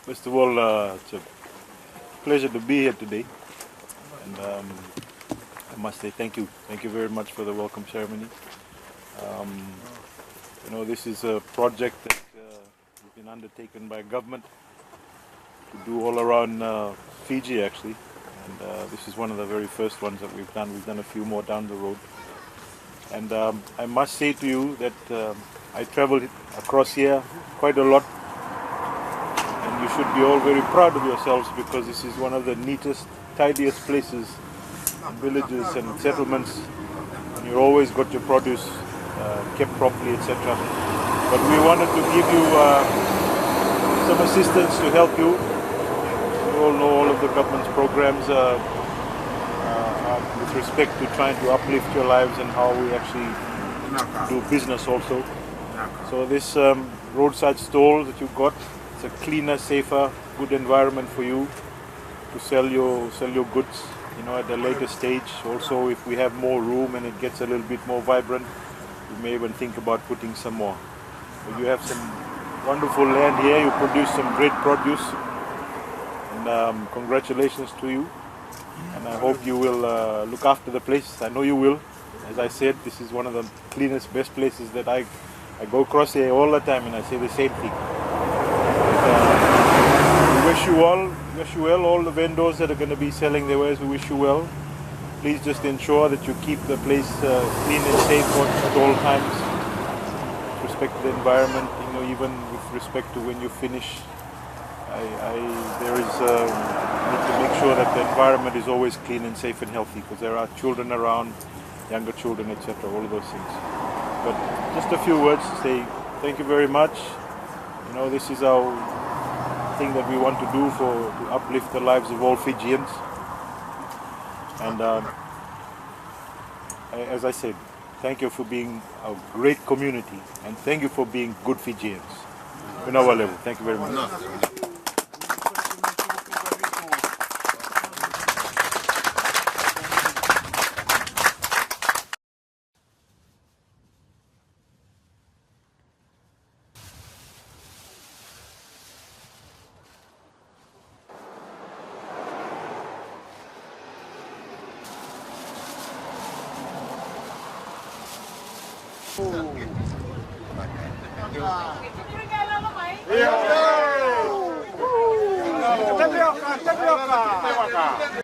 First of all, it's a pleasure to be here today, and I must say thank you. Thank you very much for the welcome ceremony. This is a project that has been undertaken by government to do all around Fiji, actually, and this is one of the very first ones that we've done. We've done a few more down the road, and I must say to you that I traveled across here quite a lot. You should be all very proud of yourselves, because this is one of the neatest, tidiest places, villages and settlements, and you've always got your produce kept properly, etc. But we wanted to give you some assistance to help you. You all know all of the government's programs with respect to trying to uplift your lives and how we actually do business also. So this roadside stall that you've got, it's a cleaner, safer, good environment for you to sell your goods, at a later stage. Also, if we have more room and it gets a little bit more vibrant, we may even think about putting some more. So you have some wonderful land here. You produce some great produce, and congratulations to you. And I hope you will look after the place. I know you will. As I said, this is one of the cleanest, best places that I go across here all the time, and I say the same thing. We wish you well, all the vendors that are going to be selling their wares, we wish you well. Please just ensure that you keep the place clean and safe at all times. With respect to the environment, even with respect to when you finish, need to make sure that the environment is always clean and safe and healthy, because there are children around, younger children, etc., all of those things. But just a few words to say thank you very much. This is our thing that we want to do to uplift the lives of all Fijians. And as I said, thank you for being a great community, and thank you for being good Fijians. In our level. Thank you very much. Tapioca!